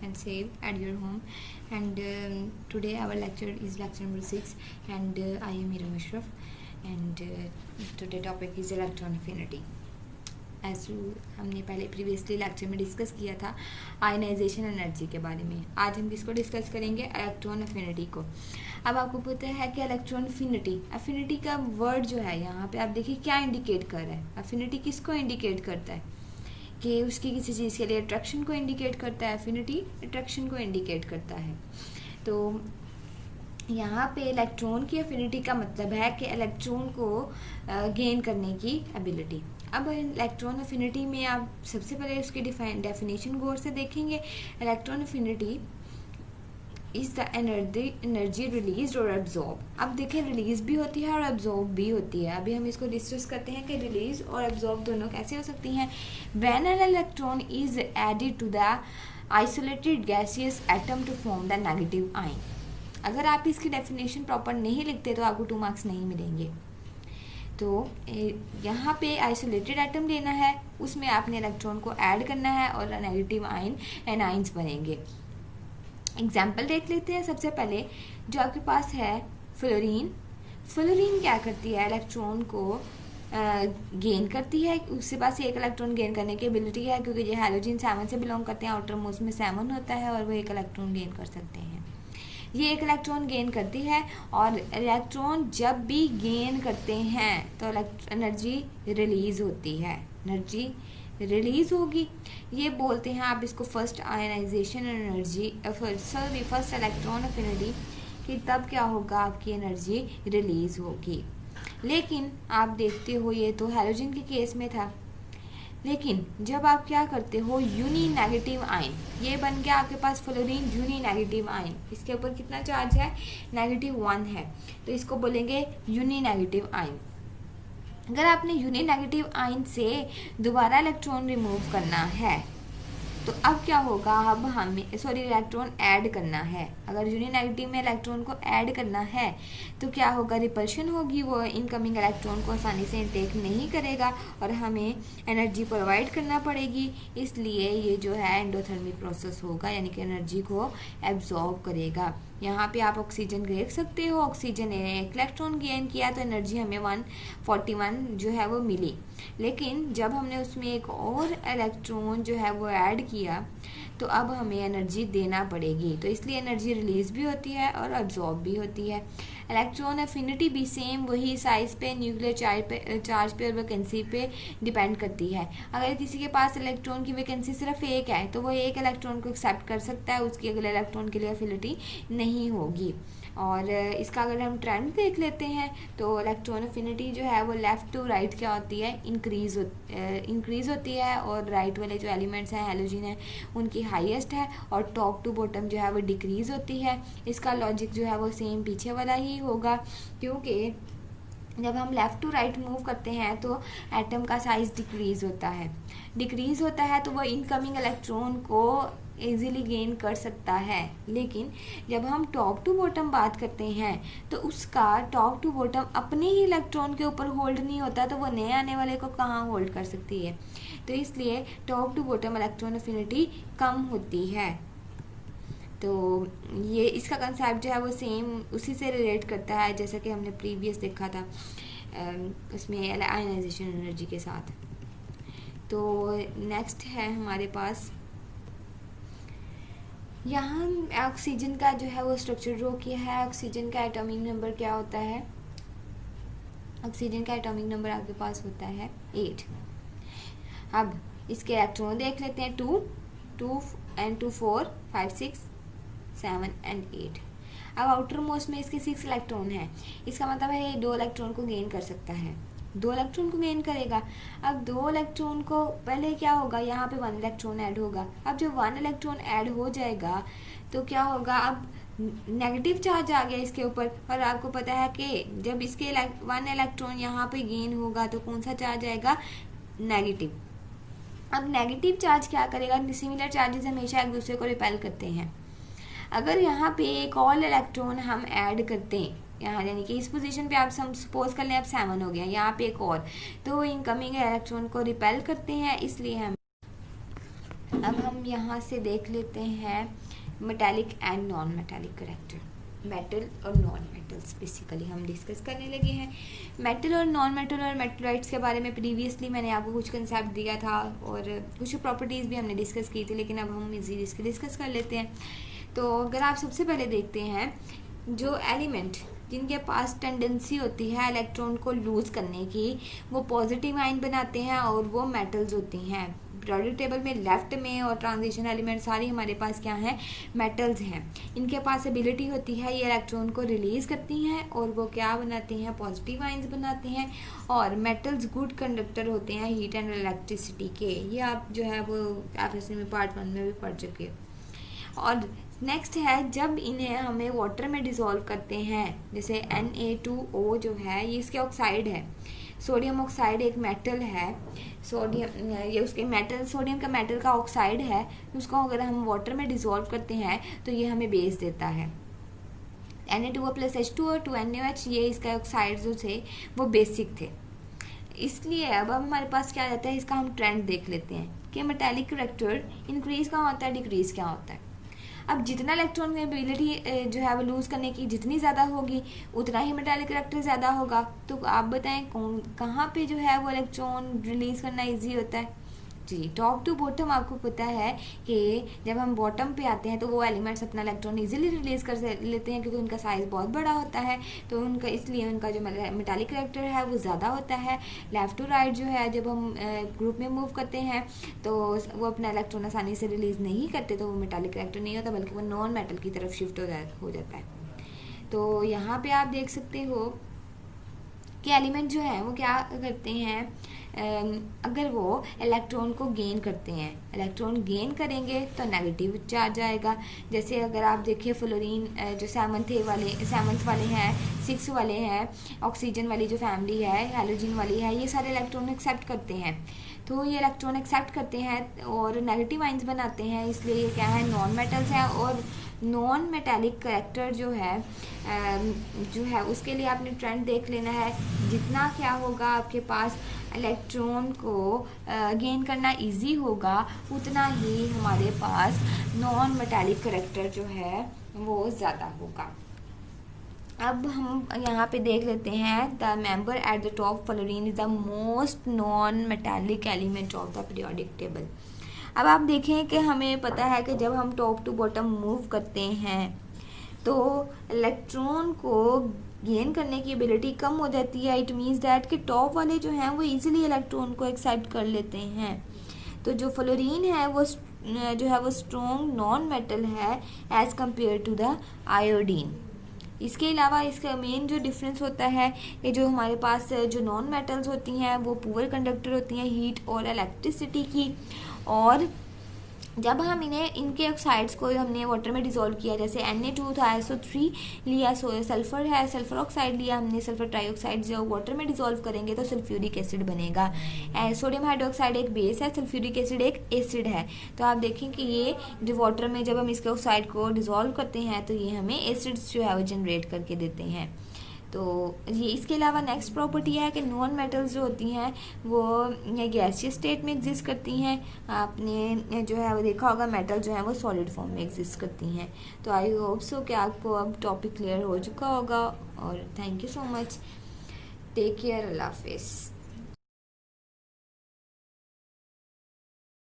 and safe at your home. And today our lecture is lecture number 6, and I am Mira Mishraf, and today topic is electron affinity. As हमने पहले previously lecture में discuss किया था ionization energy के बारे में. आज हम किसको डिस्कस करेंगे? इलेक्ट्रॉन अफिनिटी को. अब आपको पता है कि इलेक्ट्रॉन अफिनिटी का वर्ड जो है यहाँ पे आप देखिए क्या इंडिकेट कर रहा है. अफिनिटी किसको इंडिकेट करता है? कि उसकी किसी चीज़ के लिए अट्रैक्शन को इंडिकेट करता है. अफिनिटी अट्रैक्शन को इंडिकेट करता है. तो यहाँ पे इलेक्ट्रॉन की अफिनिटी का मतलब है कि इलेक्ट्रॉन को गेन करने की एबिलिटी. अब इलेक्ट्रॉन अफिनिटी में आप सबसे पहले उसकी डेफिनेशन गौर से देखेंगे. Electron affinity is the energy release और एब्जॉर्ब. अब देखें रिलीज भी होती है और एब्जॉर्ब भी होती है. अभी हम इसको डिस्कस करते हैं कि रिलीज और एब्जॉर्ब दोनों कैसे हो सकती हैं. When an electron is added to the isolated gaseous atom to form the negative ion. अगर आप इसकी डेफिनेशन प्रॉपर नहीं लिखते तो आपको 2 मार्क्स नहीं मिलेंगे. तो यहाँ पे आइसोलेटेड एटम लेना है, उसमें आपने इलेक्ट्रॉन को ऐड करना है और नेगेटिव आयन एनाइंस बनेंगे. एग्जाम्पल देख लेते हैं. सबसे पहले जो आपके पास है फ्लोरीन क्या करती है? इलेक्ट्रॉन को गेन करती है. उसके पास एक इलेक्ट्रॉन गेन करने की एबिलिटी है क्योंकि ये हैलोजन 7 से बिलोंग करते हैं. आउटर मोस्ट में 7 होता है और वो एक इलेक्ट्रॉन गेन कर सकते हैं. ये एक इलेक्ट्रॉन गेन करती है और इलेक्ट्रॉन जब भी गेन करते हैं तो एनर्जी रिलीज होती है. एनर्जी रिलीज होगी. ये बोलते हैं आप इसको first ionization energy, first electron affinity, कि तब क्या होगा आपकी एनर्जी रिलीज होगी. लेकिन आप देखते हो ये तो हैलोजन के केस में था. लेकिन जब आप क्या करते हो यूनी नेगेटिव आयन, ये बन गया आपके पास फ्लोरीन यूनी नेगेटिव आयन. इसके ऊपर कितना चार्ज है? -1 है. तो इसको बोलेंगे यूनी नेगेटिव आयन. अगर आपने यूनी नेगेटिव आयन से दोबारा इलेक्ट्रॉन रिमूव करना है तो अब क्या होगा? अब हमें इलेक्ट्रॉन ऐड करना है. अगर यूनी नेगेटिव में इलेक्ट्रॉन को ऐड करना है तो क्या होगा? रिपल्शन होगी. वो इनकमिंग इलेक्ट्रॉन को आसानी से इनटेक नहीं करेगा और हमें एनर्जी प्रोवाइड करना पड़ेगी. इसलिए ये जो है एंडोथर्मिक प्रोसेस होगा, यानी कि एनर्जी को एब्जॉर्ब करेगा. यहाँ पे आप ऑक्सीजन देख सकते हो. ऑक्सीजन ने एक इलेक्ट्रॉन गेन किया तो एनर्जी हमें 141 जो है वो मिली. लेकिन जब हमने उसमें एक और इलेक्ट्रॉन जो है वो ऐड किया तो अब हमें एनर्जी देना पड़ेगी. तो इसलिए एनर्जी रिलीज भी होती है और एब्जॉर्ब भी होती है. इलेक्ट्रॉन अफिनिटी भी सेम वही साइज पे, न्यूक्लियर चार्ज पे और वैकेंसी पे डिपेंड करती है. अगर किसी के पास इलेक्ट्रॉन की वैकेंसी सिर्फ 1 है तो वो एक इलेक्ट्रॉन को एक्सेप्ट कर सकता है, उसकी अगले इलेक्ट्रॉन के लिए अफिनिटी नहीं होगी. और इसका अगर हम ट्रेंड देख लेते हैं तो इलेक्ट्रॉन अफिनिटी जो है वो लेफ़्ट टू राइट क्या होती है? इंक्रीज़ होती है. और राइट वाले जो एलिमेंट्स हैं हैलोजन है उनकी हाईएस्ट है और टॉप टू बॉटम जो है वो डिक्रीज़ होती है. इसका लॉजिक जो है वो सेम पीछे वाला ही होगा, क्योंकि जब हम लेफ़्ट टू राइट मूव करते हैं तो एटम का साइज डिक्रीज़ होता है तो वो इनकमिंग इलेक्ट्रॉन को इजीली गेन कर सकता है. लेकिन जब हम टॉप टू बॉटम बात करते हैं तो उसका टॉप टू बॉटम अपने ही इलेक्ट्रॉन के ऊपर होल्ड नहीं होता, तो वो नए आने वाले को कहाँ होल्ड कर सकती है. तो इसलिए top to bottom electron affinity कम होती है. तो ये इसका कंसेप्ट जो है वो सेम उसी से रिलेट करता है जैसा कि हमने प्रीवियस देखा था उसमें आयनाइजेशन एनर्जी के साथ. तो नेक्स्ट है हमारे पास यहाँ ऑक्सीजन का जो है वो स्ट्रक्चर ड्रॉ किया है. ऑक्सीजन का एटॉमिक नंबर क्या होता है? ऑक्सीजन का एटॉमिक नंबर आपके पास होता है 8. अब इसके इलेक्ट्रॉन देख लेते हैं. 2 and 2 4 5 6 7 and 8. अब आउटर मोस्ट में इसके 6 इलेक्ट्रॉन है. इसका मतलब है ये 2 इलेक्ट्रॉन को गेन कर सकता है. 2 इलेक्ट्रॉन को गेन करेगा. अब 2 इलेक्ट्रॉन को पहले क्या होगा? यहाँ पे 1 इलेक्ट्रॉन ऐड होगा. अब जब 1 इलेक्ट्रॉन ऐड हो जाएगा तो क्या होगा? अब नेगेटिव चार्ज आ गया इसके ऊपर. और आपको पता है कि जब इसके 1 इलेक्ट्रॉन यहाँ पे गेन होगा तो कौन सा चार्ज आएगा? नेगेटिव. अब नेगेटिव चार्ज क्या करेगा? सिमिलर चार्जेस हमेशा एक दूसरे को रिपेल करते हैं. अगर यहाँ पे एक और इलेक्ट्रॉन हम ऐड करते हैं यहाँ, यानी कि इस पोजीशन पे आप सपोज कर लें अब 7 हो गया, यहाँ पे एक और, तो इनकमिंग इलेक्ट्रॉन को रिपेल करते हैं. इसलिए हम अब हम हम यहाँ से देख लेते हैं metallic and non metallic character, metal और नॉन मेटल्स बेसिकली हम डिस्कस करने लगे हैं। मेटल और नॉन मेटल और मेटलाइट्स के बारे में प्रीवियसली मैंने आपको कुछ कंसेप्ट दिया था और कुछ प्रॉपर्टीज़ भी हमने डिस्कस की थी, लेकिन अब हम इजीली इसके डिस्कस कर लेते हैं। तो अगर आप सबसे पहले देखते हैं, जो एलिमेंट जिनके पास टेंडेंसी होती है इलेक्ट्रॉन को लूज़ करने की, वो पॉजिटिव आयन बनाते हैं और वो मेटल्स होती हैं। पीरियोडिक टेबल में लेफ्ट में और ट्रांजिशन एलिमेंट सारी हमारे पास क्या हैं, मेटल्स हैं। इनके पास एबिलिटी होती है ये इलेक्ट्रॉन को रिलीज करती हैं और वो क्या बनाती हैं, पॉजिटिव आयंस बनाते हैं। और मेटल्स गुड कंडक्टर होते हैं हीट एंड इलेक्ट्रिसिटी के। ये आप जो है वो एफएससी में पार्ट 1 में भी पढ़ चुके हो। और नेक्स्ट है, जब इन्हें हमें वाटर में डिसॉल्व करते हैं, जैसे Na2O जो है ये इसके ऑक्साइड है। सोडियम ऑक्साइड एक मेटल है, सोडियम ये उसके मेटल, सोडियम का मेटल का ऑक्साइड है। उसको अगर हम वाटर में डिसॉल्व करते हैं तो ये हमें बेस देता है। Na2O + H2O 2NaOH, ये इसका ऑक्साइड जो थे वो बेसिक थे। इसलिए अब हमारे पास क्या रहता है, इसका हम ट्रेंड देख लेते हैं कि मेटालिक करेक्टर इंक्रीज क्या होता है, डिक्रीज क्या होता है। अब जितना इलेक्ट्रॉन की एबिलिटी जो है वो लूज़ करने की जितनी ज़्यादा होगी उतना ही मेटालिक करेक्टर ज़्यादा होगा। तो आप बताएं कहाँ पे जो है वो इलेक्ट्रॉन रिलीज़ करना इजी होता है। जी, टॉप टू बॉटम आपको पता है कि जब हम बॉटम पे आते हैं तो वो एलिमेंट्स अपना इलेक्ट्रॉन इजीली रिलीज कर लेते हैं, क्योंकि उनका साइज़ बहुत बड़ा होता है। तो उनका इसलिए उनका जो मेटालिक करेक्टर है वो ज़्यादा होता है। लेफ्ट टू राइट जो है, जब हम ग्रुप में मूव करते हैं तो वो अपना इलेक्ट्रॉन आसानी से रिलीज़ नहीं करते, तो वो मेटालिक करेक्टर नहीं होता, बल्कि वो नॉन मेटल की तरफ शिफ्ट हो जाता है। तो यहाँ पर आप देख सकते हो कि एलिमेंट जो है वो क्या करते हैं, अगर वो इलेक्ट्रॉन को गेन करते हैं, इलेक्ट्रॉन गेन करेंगे तो नेगेटिव चार्ज आएगा। जैसे अगर आप देखिए फ्लोरीन जो सेवंथ वाले हैं, 6 वाले हैं, ऑक्सीजन वाली जो फैमिली है, हैलोजन वाली है, ये सारे इलेक्ट्रॉन एक्सेप्ट करते हैं। तो ये इलेक्ट्रॉन एक्सेप्ट करते हैं और नेगेटिव आइंस बनाते हैं, इसलिए ये क्या है, नॉन मेटल्स है। और नॉन मेटालिक करेक्टर जो है उसके लिए आपने ट्रेंड देख लेना है। जितना क्या होगा आपके पास इलेक्ट्रॉन को गेन करना इजी होगा, उतना ही हमारे पास नॉन मेटालिक करेक्टर जो है वो ज़्यादा होगा। अब हम यहाँ पे देख लेते हैं, the member at the top fluorine is the most non metallic element of the periodic table. अब आप देखें कि हमें पता है कि जब हम टॉप टू बॉटम मूव करते हैं तो इलेक्ट्रॉन को गेन करने की एबिलिटी कम हो जाती है। इट मीन्स दैट कि टॉप वाले जो हैं वो इजीली इलेक्ट्रॉन को एक्सेप्ट कर लेते हैं। तो जो फ्लोरीन है वो जो है वो स्ट्रॉन्ग नॉन मेटल है as compared to the iodine. इसके अलावा इसका मेन जो डिफरेंस होता है कि जो हमारे पास जो नॉन मेटल्स होती हैं वो पुअर कंडक्टर होती हैं हीट और इलेक्ट्रिसिटी की। और जब हम इनके ऑक्साइड्स को हमने वाटर में डिसॉल्व किया, जैसे Na2 था, SO3 लिया, सल्फर है, सल्फर ऑक्साइड लिया हमने, सल्फर ट्राइऑक्साइड जो वाटर में डिसॉल्व करेंगे तो सल्फ्यूरिक एसिड बनेगा। सोडियम हाइड्रोक्साइड एक बेस है, सल्फ्यूरिक एसिड एक एसिड है। तो आप देखें कि ये जो वाटर में जब हम इसके ऑक्साइड को डिसॉल्व करते हैं तो ये हमें एसिड्स जो है वो जनरेट करके देते हैं। तो ये इसके अलावा नेक्स्ट प्रॉपर्टी है कि नॉन मेटल्स जो होती हैं वो गैसियस स्टेट में एग्जिस्ट करती हैं। आपने जो है वो देखा होगा मेटल जो है वो सॉलिड फॉर्म में एग्जिस्ट करती हैं। तो आई होप सो कि आपको अब टॉपिक क्लियर हो चुका होगा और thank you so much. Take care, अल्लाह हाफिज़।